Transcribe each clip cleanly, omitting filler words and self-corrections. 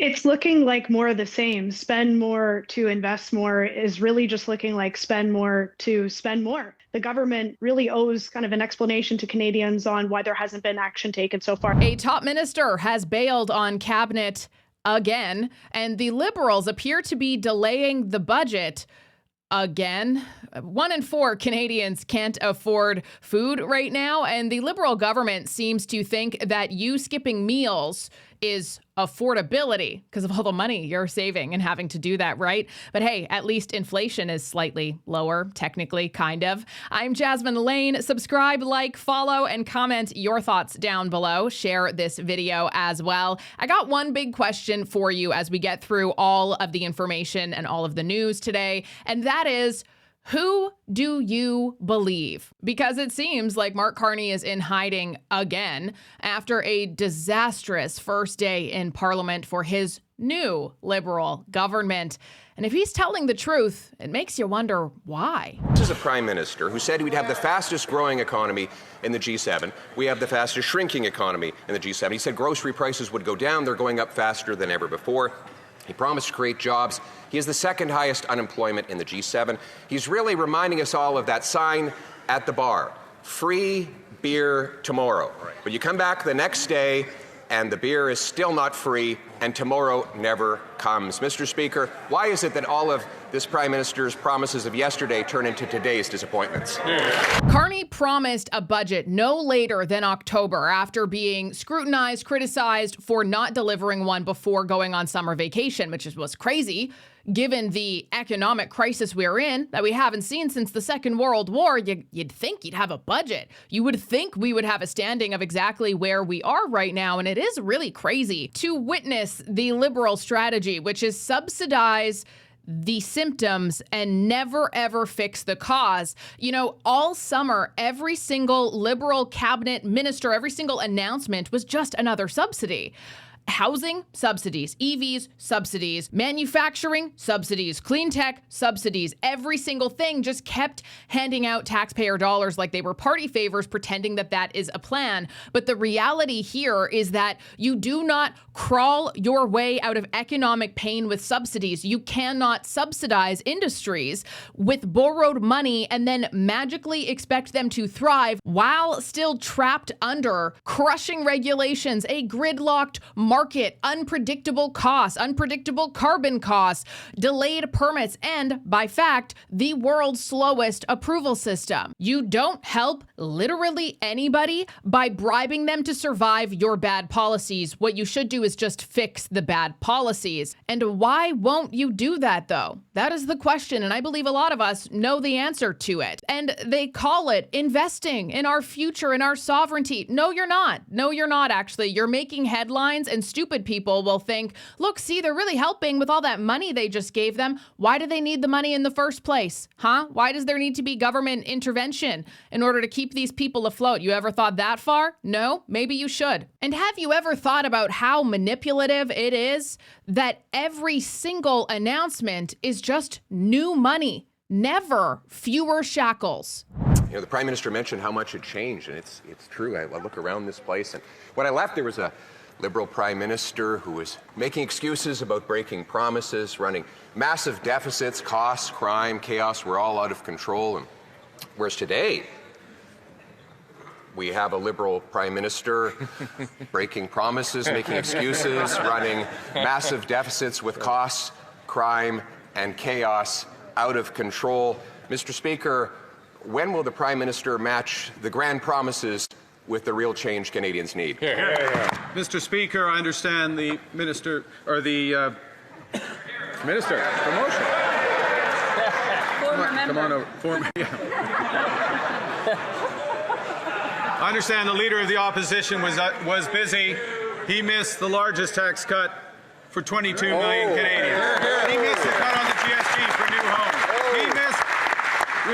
It's looking like more of the same. Spend more to invest more is really just looking like spend more to spend more. The government really owes kind of an explanation to Canadians on why there hasn't been action taken so far. A top minister has bailed on cabinet again, and the Liberals appear to be delaying the budget again. 1 in 4 Canadians can't afford food right now, and the Liberal government seems to think that you skipping meals is affordability because of all the money you're saving and having to do that, right? But hey, at least inflation is slightly lower, technically, kind of. I'm Jasmine Lane. Subscribe, like, follow, and comment your thoughts down below. Share this video as well. I got one big question for you as we get through all of the information and all of the news today, and that is, who do you believe? Because it seems like Mark Carney is in hiding again after a disastrous first day in Parliament for his new Liberal government. And if he's telling the truth, it makes you wonder why. This is a prime minister who said we'd have the fastest growing economy in the G7. We have the fastest shrinking economy in the G7. He said grocery prices would go down. They're going up faster than ever before. He promised to create jobs. He has the second highest unemployment in the G7. He's really reminding us all of that sign at the bar, free beer tomorrow. But you come back the next day and the beer is still not free and tomorrow never comes. Mr. Speaker, why is it that all of this Prime Minister's promises of yesterday turn into today's disappointments? Carney promised a budget no later than October after being scrutinized, criticized for not delivering one before going on summer vacation, which was crazy given the economic crisis we're in that we haven't seen since the Second World War. You'd think you'd have a budget. You would think we would have a standing of exactly where we are right now. And it is really crazy to witness the Liberal strategy, which is subsidize the symptoms and never, ever fix the cause. You know, all summer, every single Liberal cabinet minister, every single announcement was just another subsidy. Housing, subsidies. EVs, subsidies. Manufacturing, subsidies. Clean tech, subsidies. Every single thing just kept handing out taxpayer dollars like they were party favors, pretending that that is a plan. But the reality here is that you do not crawl your way out of economic pain with subsidies. You cannot subsidize industries with borrowed money and then magically expect them to thrive while still trapped under crushing regulations, a gridlocked market, unpredictable costs, unpredictable carbon costs, delayed permits, and by fact, the world's slowest approval system. You don't help literally anybody by bribing them to survive your bad policies. What you should do is just fix the bad policies. And why won't you do that though? That is the question, and I believe a lot of us know the answer to it. And they call it investing in our future, in our sovereignty. No, you're not. No, you're not actually. You're making headlines, and stupid people will think, look, see, they're really helping with all that money they just gave them. Why do they need the money in the first place? Huh? Why does there need to be government intervention in order to keep these people afloat? You ever thought that far? No? Maybe you should. And have you ever thought about how manipulative it is that every single announcement is just new money, never fewer shackles? You know, the Prime Minister mentioned how much had changed, and it's true. I look around this place, and when I left, there was a Liberal Prime Minister who was making excuses about breaking promises, running massive deficits, costs, crime, chaos were all out of control. And whereas today, we have a Liberal Prime Minister breaking promises, making excuses, running massive deficits with costs, crime, and chaos out of control. Mr. Speaker, when will the Prime Minister match the grand promises with the real change Canadians need? Mr. Speaker, I understand the Minister, or the Minister, promotion. Come on over. I understand the Leader of the Opposition was busy. He missed the largest tax cut for 22 million Canadians. He missed the cut on the GST for new homes. He missed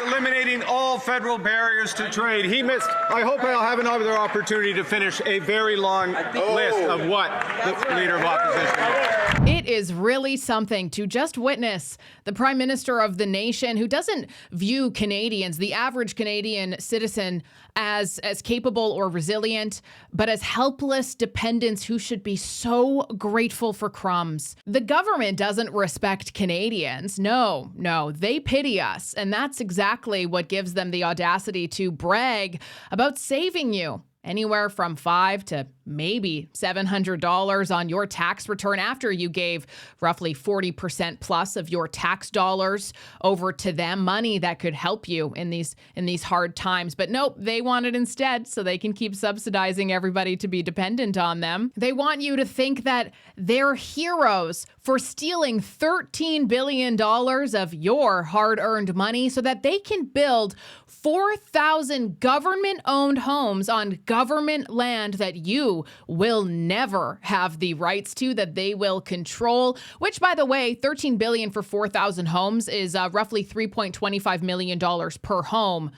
eliminating all federal barriers to trade. He missed. I hope I'll have another opportunity to finish a very long list of what the Leader of Opposition. It is really something to just witness. The Prime Minister of the nation, who doesn't view Canadians, the average Canadian citizen, as capable or resilient, but as helpless dependents who should be so grateful for crumbs. The government doesn't respect Canadians. No, they pity us. And that's exactly what gives them the audacity to brag about saving you anywhere from $500 to maybe $700 on your tax return after you gave roughly 40% plus of your tax dollars over to them, money that could help you in these hard times. But nope, they want it instead so they can keep subsidizing everybody to be dependent on them. They want you to think that they're heroes for stealing $13 billion of your hard-earned money so that they can build 4,000 government-owned homes on government land that you will never have the rights to, that they will control, which, by the way, $13 billion for 4,000 homes is roughly $3.25 million per home.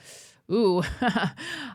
Ooh,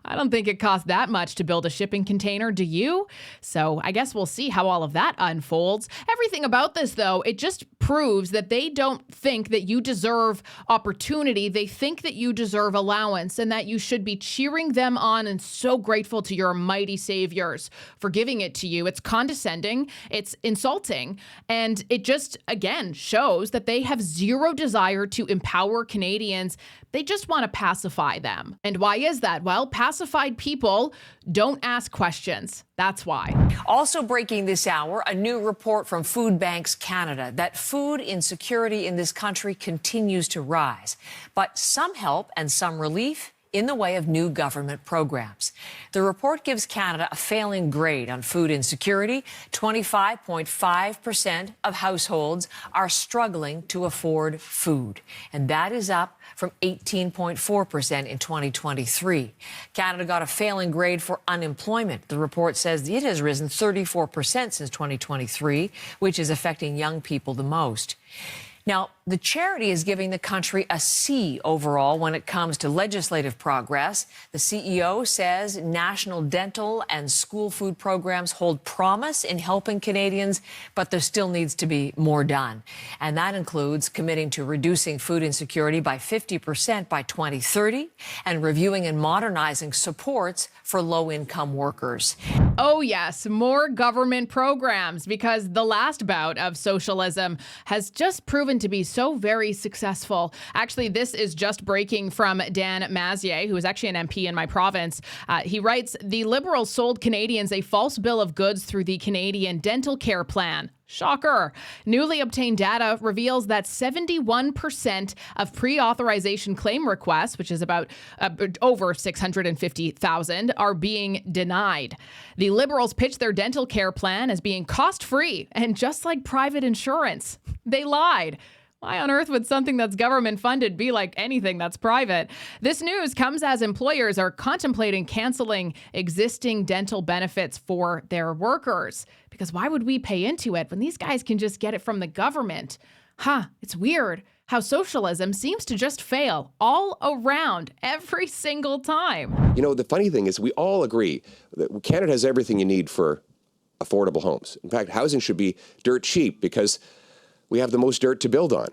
I don't think it costs that much to build a shipping container, do you? So I guess we'll see how all of that unfolds. Everything about this, though, it just proves that they don't think that you deserve opportunity. They think that you deserve allowance and that you should be cheering them on and so grateful to your mighty saviors for giving it to you. It's condescending, it's insulting, and it just, again, shows that they have zero desire to empower Canadians. They just want to pacify them. And why is that? Well, pacified people don't ask questions. That's why. Also breaking this hour, a new report from Food Banks Canada that food insecurity in this country continues to rise. But some help and some relief in the way of new government programs. The report gives Canada a failing grade on food insecurity. 25.5% of households are struggling to afford food, and that is up from 18.4% in 2023. Canada got a failing grade for unemployment. The report says it has risen 34% since 2023, which is affecting young people the most. Now, the charity is giving the country a C overall when it comes to legislative progress. The CEO says national dental and school food programs hold promise in helping Canadians, but there still needs to be more done. And that includes committing to reducing food insecurity by 50% by 2030 and reviewing and modernizing supports for low-income workers. Oh, yes, more government programs, because the last bout of socialism has just proven to be so very successful. Actually, this is just breaking from Dan Mazier, who is actually an MP in my province. He writes, the Liberals sold Canadians a false bill of goods through the Canadian Dental Care Plan. Shocker. Newly obtained data reveals that 71% of pre-authorization claim requests, which is about over 650,000, are being denied. The Liberals pitched their dental care plan as being cost-free and just like private insurance. They lied. Why on earth would something that's government funded be like anything that's private? This news comes as employers are contemplating canceling existing dental benefits for their workers. Because why would we pay into it when these guys can just get it from the government? It's weird how socialism seems to just fail all around every single time. You know, the funny thing is we all agree that Canada has everything you need for affordable homes. In fact, housing should be dirt cheap because we have the most dirt to build on.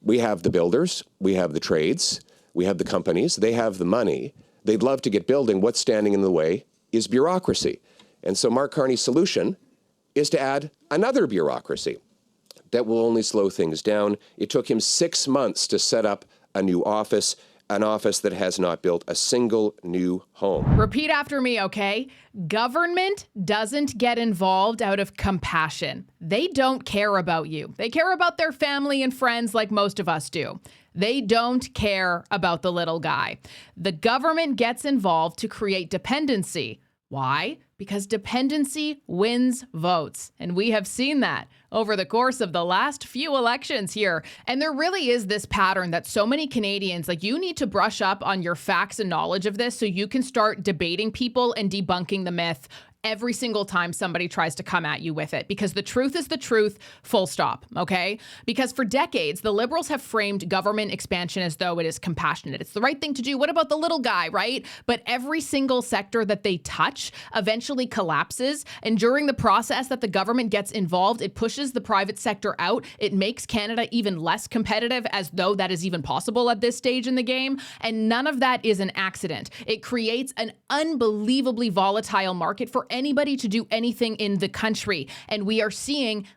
We have the builders, we have the trades, we have the companies, they have the money. They'd love to get building. What's standing in the way is bureaucracy. And so Mark Carney's solution is to add another bureaucracy that will only slow things down. It took him 6 months to set up a new office, an office that has not built a single new home. Repeat after me, okay? Government doesn't get involved out of compassion. They don't care about you. They care about their family and friends like most of us do. They don't care about the little guy. The government gets involved to create dependency. Why? Because dependency wins votes. And we have seen that over the course of the last few elections here. And there really is this pattern that so many Canadians, like, you need to brush up on your facts and knowledge of this so you can start debating people and debunking the myth every single time somebody tries to come at you with it, because the truth is the truth, full stop, okay? Because for decades, the Liberals have framed government expansion as though it is compassionate. It's the right thing to do. What about the little guy, right? But every single sector that they touch eventually collapses. And during the process that the government gets involved, it pushes the private sector out. It makes Canada even less competitive, as though that is even possible at this stage in the game. And none of that is an accident. It creates an unbelievably volatile market for anybody to do anything in the country. And we are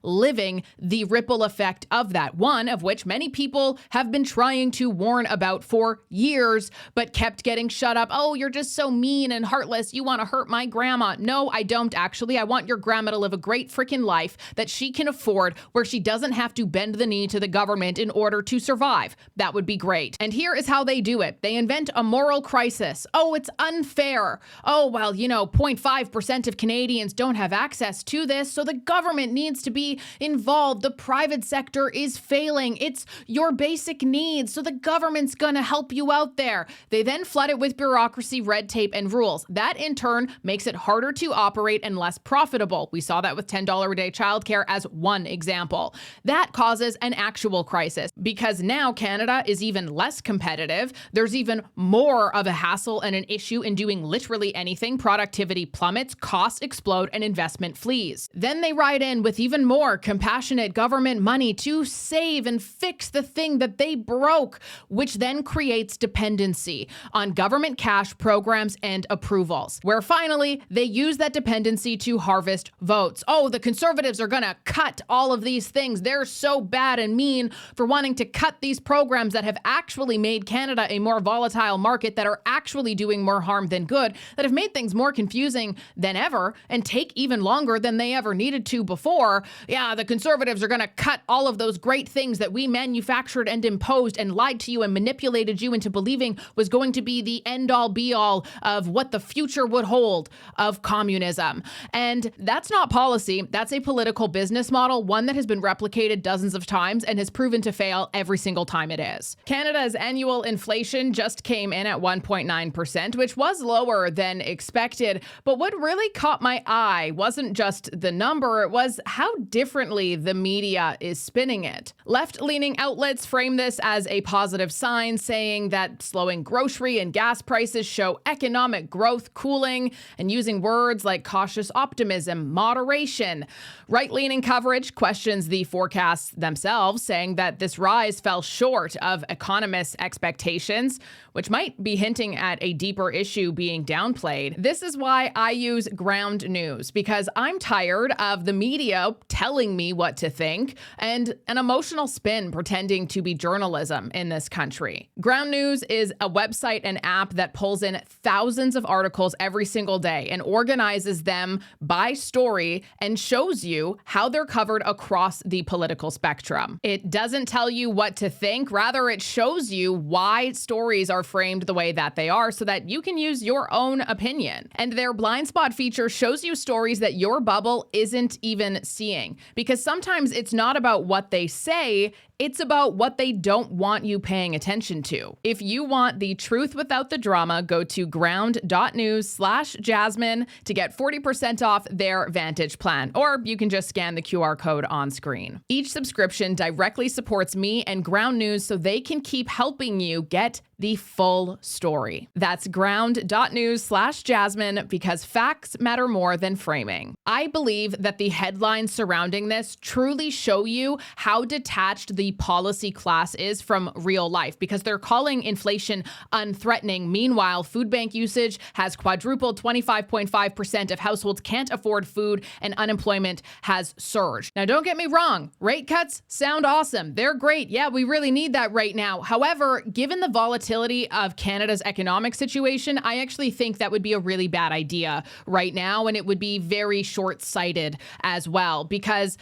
living the ripple effect of that, one of which many people have been trying to warn about for years, but kept getting shut up. Oh, you're just so mean and heartless. You want to hurt my grandma. No, I don't actually. I want your grandma to live a great freaking life that she can afford, where she doesn't have to bend the knee to the government in order to survive. That would be great. And here is how they do it. They invent a moral crisis. Oh, it's unfair. Oh, well, 0.5% of Canadians don't have access to this, so the government needs to be involved. The private sector is failing. It's your basic needs, so the government's gonna help you out there. They then flood it with bureaucracy, red tape, and rules. That in turn makes it harder to operate and less profitable. We saw that with $10 a day childcare as one example. That causes an actual crisis, because now Canada is even less competitive. There's even more of a hassle and an issue in doing literally anything. Productivity plummets, costs explode, and investment flees. Then they ride in with even more compassionate government money to save and fix the thing that they broke, which then creates dependency on government cash, programs, and approvals, where finally they use that dependency to harvest votes. Oh, the Conservatives are gonna cut all of these things. They're so bad and mean for wanting to cut these programs that have actually made Canada a more volatile market, that are actually doing more harm than good, that have made things more confusing than ever and take even longer than they ever needed to before. Yeah, the Conservatives are gonna cut all of those great things that we manufactured and imposed and lied to you and manipulated you into believing was going to be the end-all be-all of what the future would hold of communism. And that's not policy. That's a political business model, one that has been replicated dozens of times and has proven to fail every single time it is. Canada's annual inflation just came in at 1.9%, which was lower than expected. But what really caught my eye wasn't just the number, it was how differently the media is spinning it. Left-leaning outlets frame this as a positive sign, saying that slowing grocery and gas prices show economic growth cooling, and using words like cautious optimism, moderation. Right-leaning coverage questions the forecasts themselves, saying that this rise fell short of economists' expectations, which might be hinting at a deeper issue being downplayed. This is why I use ground news, because I'm tired of the media telling me what to think and an emotional spin pretending to be journalism in this country. Ground News is a website and app that pulls in thousands of articles every single day and organizes them by story and shows you how they're covered across the political spectrum. It doesn't tell you what to think, rather it shows you why stories are framed the way that they are so that you can use your own opinion. And their blind spot feature shows you stories that your bubble isn't even seeing, because sometimes it's not about what they say, it's about what they don't want you paying attention to. If you want the truth without the drama, go to ground.news/Jasmine to get 40% off their Vantage plan, or you can just scan the QR code on screen. Each subscription directly supports me and Ground News so they can keep helping you get the full story. That's ground.news/Jasmine, because facts matter more than framing. I believe that the headlines surrounding this truly show you how detached the policy class is from real life, because they're calling inflation unthreatening. Meanwhile, food bank usage has quadrupled, 25.5% of households can't afford food, and unemployment has surged. Now, don't get me wrong, rate cuts sound awesome. They're great. Yeah, we really need that right now. However, given the volatility of Canada's economic situation, I actually think that would be a really bad idea right now, and it would be very short-sighted as well, because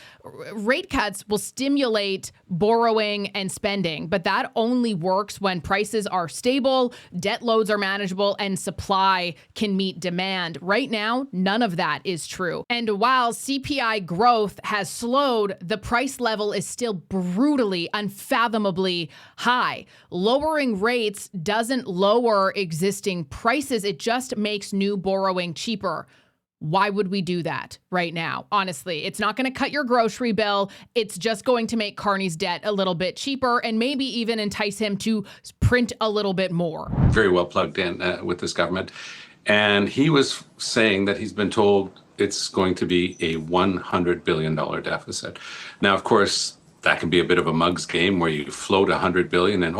rate cuts will stimulate borrowing and spending, but that only works when prices are stable, debt loads are manageable, and supply can meet demand. Right now, none of that is true. And while CPI growth has slowed, the price level is still brutally, unfathomably high. Lowering rates doesn't lower existing prices, it just makes new borrowing cheaper. Why would we do that right now? Honestly, it's not going to cut your grocery bill. It's just going to make Carney's debt a little bit cheaper and maybe even entice him to print a little bit more. Very well plugged in with this government. And he was saying that he's been told it's going to be a $100 billion deficit. Now, of course, that can be a bit of a mug's game where you float $100 billion and,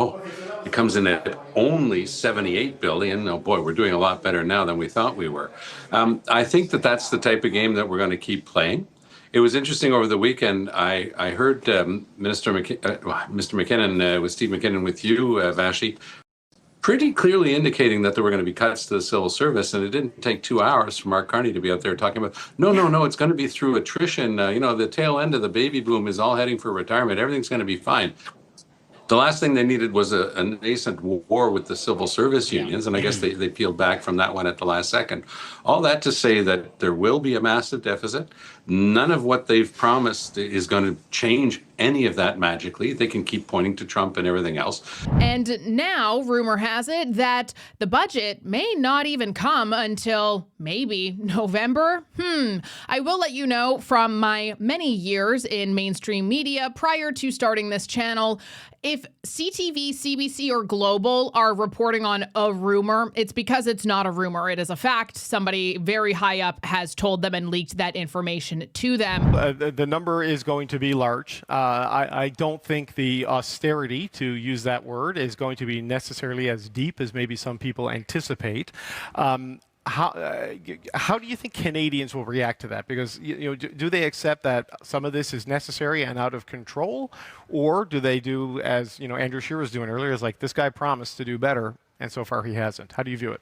it comes in at only $78 billion. Oh boy, we're doing a lot better now than we thought we were. I think that that's the type of game that we're going to keep playing. It was interesting over the weekend. I heard Mr. McKinnon, with Steve McKinnon, with you, Vashi, pretty clearly indicating that there were going to be cuts to the civil service, and it didn't take 2 hours for Mark Carney to be out there talking about, no, it's going to be through attrition. The tail end of the baby boom is all heading for retirement. Everything's going to be fine. The last thing they needed was a nascent war with the civil service unions, and I guess they peeled back from that one at the last second. All that to say that there will be a massive deficit. None of what they've promised is going to change any of that magically. They can keep pointing to Trump and everything else. And now, rumor has it that the budget may not even come until maybe November. I will let you know from my many years in mainstream media prior to starting this channel, if CTV, CBC, or Global are reporting on a rumor, it's because it's not a rumor. It is a fact. Somebody very high up has told them and leaked that information to them. The number is going to be large. I don't think the austerity, to use that word, is going to be necessarily as deep as maybe some people anticipate. How do you think Canadians will react to that? Because do they accept that some of this is necessary and out of control, or do they do as Andrew Scheer was doing earlier, is like, this guy promised to do better, and so far he hasn't? How do you view it?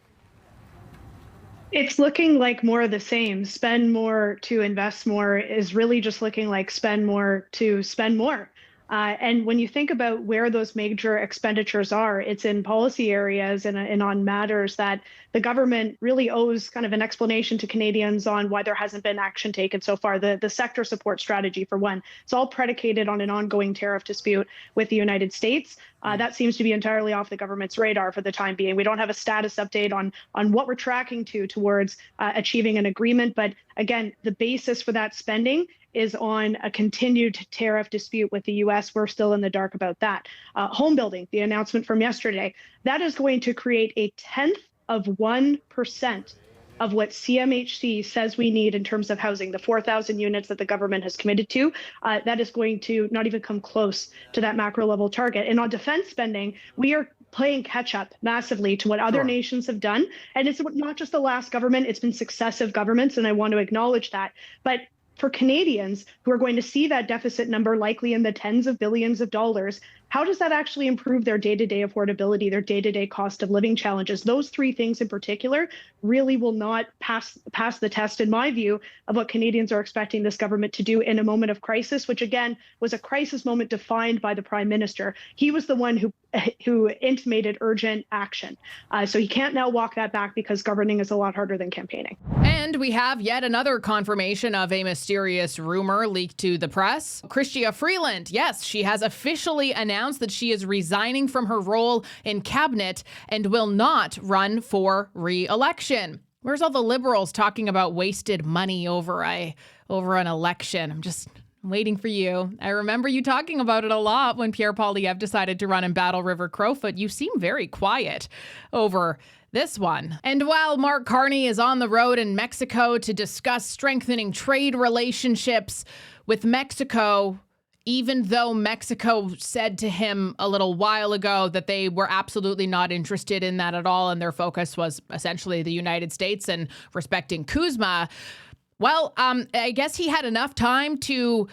It's looking like more of the same. Spend more to invest more is really just looking like spend more to spend more. And when you think about where those major expenditures are, it's in policy areas and on matters that the government really owes kind of an explanation to Canadians on why there hasn't been action taken so far. The sector support strategy, for one, it's all predicated on an ongoing tariff dispute with the United States. That seems to be entirely off the government's radar for the time being. We don't have a status update on what we're tracking towards achieving an agreement. But again, the basis for that spending is on a continued tariff dispute with the U.S. We're still in the dark about that. Home building, the announcement from yesterday, that is going to create a 0.1% of what CMHC says we need in terms of housing, the 4,000 units that the government has committed to. That is going to not even come close to that macro level target. And on defense spending, we are playing catch up massively to what other nations have done. And it's not just the last government, it's been successive governments, and I want to acknowledge that. But for Canadians who are going to see that deficit number likely in the tens of billions of dollars, how does that actually improve their day-to-day affordability, their day-to-day cost of living challenges? Those three things in particular really will not pass the test, in my view, of what Canadians are expecting this government to do in a moment of crisis, which again was a crisis moment defined by the Prime Minister. He was the one who intimated urgent action. So he can't now walk that back because governing is a lot harder than campaigning. And we have yet another confirmation of a mysterious rumor leaked to the press. Chrystia Freeland, yes, she has officially announced that she is resigning from her role in cabinet and will not run for re-election. Where's all the Liberals talking about wasted money over an election? I'm just waiting for you. I remember you talking about it a lot when Pierre Poilievre decided to run in Battle River Crowfoot. You seem very quiet over this one. And while Mark Carney is on the road in Mexico to discuss strengthening trade relationships with Mexico, even though Mexico said to him a little while ago that they were absolutely not interested in that at all, and their focus was essentially the United States and respecting Kuzma, well, I guess he had enough time to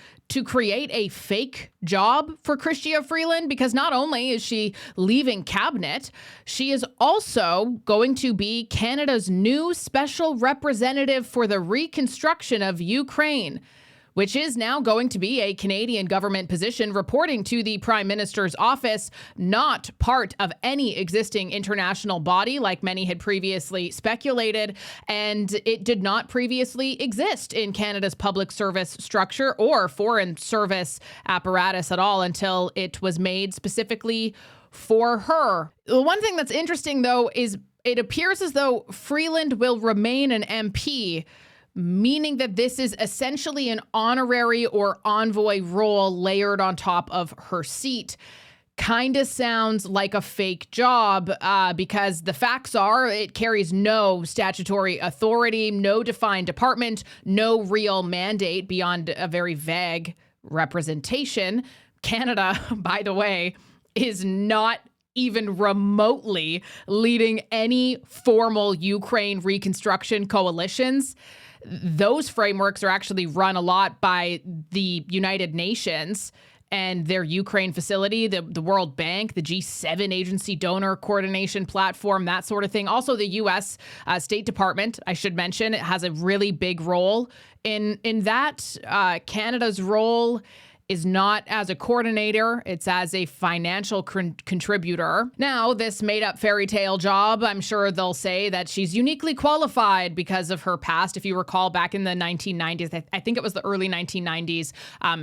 create a fake job for Chrystia Freeland, because not only is she leaving cabinet, she is also going to be Canada's new special representative for the reconstruction of Ukraine, which is now going to be a Canadian government position reporting to the Prime Minister's office, not part of any existing international body like many had previously speculated. And it did not previously exist in Canada's public service structure or foreign service apparatus at all until it was made specifically for her. The one thing that's interesting, though, is it appears as though Freeland will remain an MP, meaning that this is essentially an honorary or envoy role layered on top of her seat. Kind of sounds like a fake job because the facts are it carries no statutory authority, no defined department, no real mandate beyond a very vague representation. Canada, by the way, is not even remotely leading any formal Ukraine reconstruction coalitions. Those frameworks are actually run a lot by the United Nations and their Ukraine facility, the World Bank, the G7 agency donor coordination platform, that sort of thing. Also, the U.S. State Department, I should mention, it has a really big role in that. Canada's role is not as a coordinator, it's as a financial contributor. Now, this made-up fairy tale job, I'm sure they'll say that she's uniquely qualified because of her past. If you recall, back in the 1990s, I think it was the early 1990s,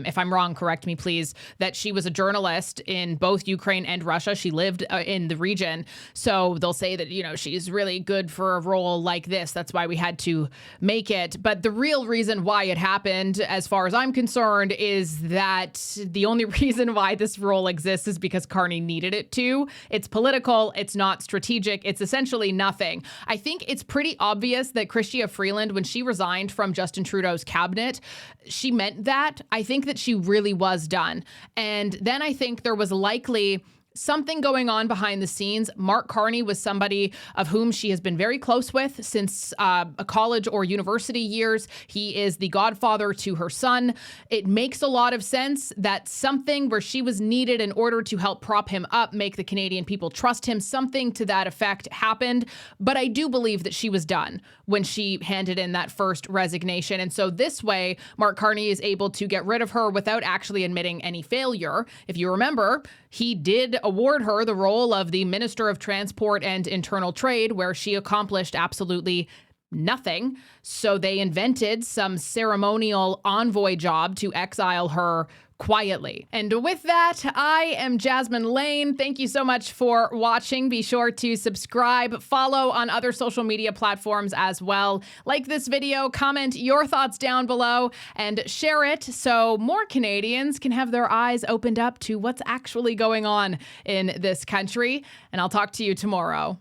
if I'm wrong, correct me please, that she was a journalist in both Ukraine and Russia. She lived in the region. So they'll say that, you know, she's really good for a role like this. That's why we had to make it. But the real reason why it happened, as far as I'm concerned, is that the only reason why this role exists is because Carney needed it to. It's political. It's not strategic. It's essentially nothing. I think it's pretty obvious that Chrystia Freeland, when she resigned from Justin Trudeau's cabinet, she meant that. I think that she really was done. And then I think there was likely something going on behind the scenes. Mark Carney was somebody of whom she has been very close with since a college or university years. He is the godfather to her son. It makes a lot of sense that something where she was needed in order to help prop him up, make the Canadian people trust him, something to that effect happened. But I do believe that she was done when she handed in that first resignation. And so this way, Mark Carney is able to get rid of her without actually admitting any failure. If you remember, he did award her the role of the Minister of Transport and Internal Trade, where she accomplished absolutely nothing. So they invented some ceremonial envoy job to exile her quietly. And with that, I am Jasmine Lane. Thank you so much for watching. Be sure to subscribe, follow on other social media platforms as well. Like this video, comment your thoughts down below, and share it so more Canadians can have their eyes opened up to what's actually going on in this country. And I'll talk to you tomorrow.